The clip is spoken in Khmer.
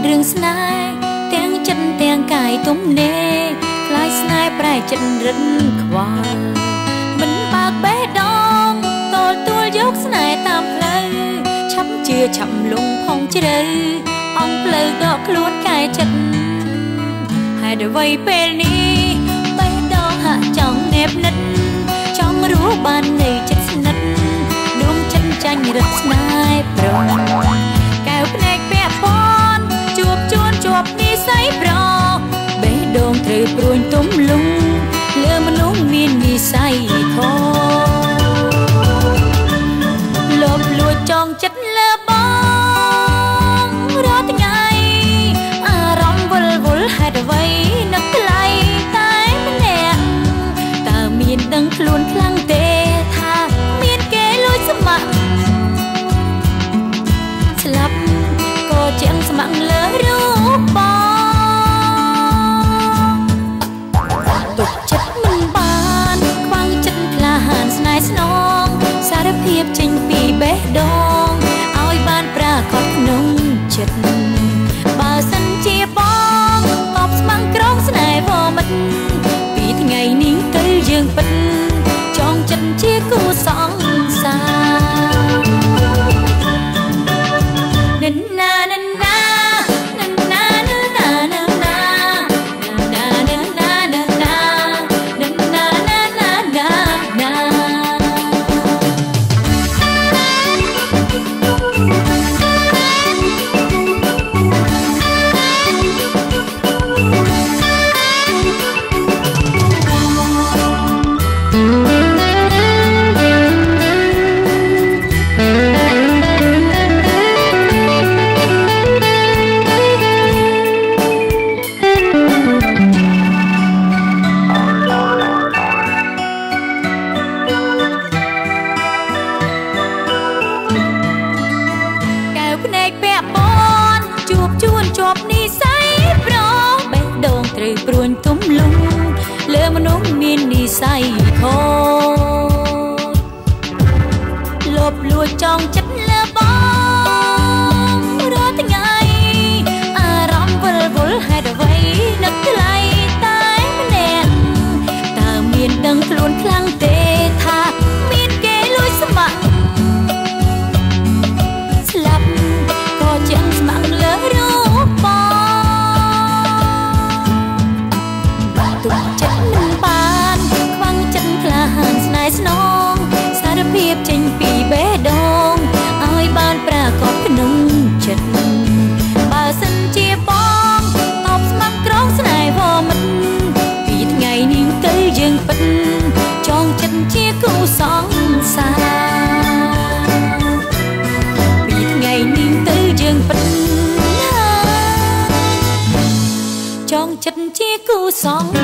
រឿងស្នេហ៍ទាំងចិត្តទាំងកាយទំនេរខ្លាយស្នេហ៍ប្រែចិត្តរិនខ្វល់មិនបើកបេះដូងតលទួលយកស្នេហ៍តាមផ្លូវឆាប់ជឿឆាប់លងផងជ្រៅអងផ្លូវដកខ្លួនកាយចិត្តហើយដល់វ័យពេលនេះបេះដូងហាក់ចង់ណែបនិតចង់រស់បាននៅចិត្តស្និទ្ធដួងចិត្តចាញ់រត់ស្នេហ៍ប្រងកែវភ្នែកពាក់ព័ន្ធជួបជួនជាប់និស័យប្របេះដូងត្រូវព្រួញទំលងលើមនុស្សមាននិស័យខុសលបលួចចងចិត្តលើបងរាល់ថ្ងៃអារម្មណ៍វល់វល់ហេតុអ្វីនឹកថ្លៃតែម្នាក់តើមានដឹងខ្លួនខ្លាំងទេថាមានគេលួចស្ម័គ្រស្លាប់ក៏ជាងស្ម័គ្រលើរូបបងទុកចិត្តមិនបានខ្វាំងចិត្តក្លាហានស្នេហ៍ស្នងសារភាពចេញពីបេះដូងឲ្យបានប្រាកដក្នុងចិត្តបើសិនជាបងតបស្ម័គ្រក្រងស្នេហ៍វមិតពីថ្ងៃនេះទៅយើងពិតចងចិត្តជាគូសង្សារនិនណានិនណានិនណានិនណានិនណានិនណានិនណានិនណានិនណានិនណានិនណាព្រួញទំលងលើមនុស្សមាននិស័យខុសលបលួចចងចិត្តលើបងរាល់ថ្ងៃអារម្មណ៍វល់វល់ហេតុអ្វីនឹកថ្លៃតែម្នាក់តើមានដឹងខ្លួនខ្លាំងទេថាមានគេលួចស្ម័គ្រស្លាប់ក៏ជាងស្ម័គ្រលើរូបបងទុកចិត្តមិនបានខ្វាំងចិត្តក្លាហានស្នេហ៍ស្នងសារភាពចេញពីបេះដូងឲ្យបានប្រាកដក្នុងចិត្តបើសិនជាបងតបស្ម័គ្រក្រងស្នេហ៍វមិតពីថ្ងៃនេះទៅយើងពិតចងចិត្តជាគូសង្សារពីថ្ងៃនេះទៅយើងពិតចងចិត្តជាគូសង្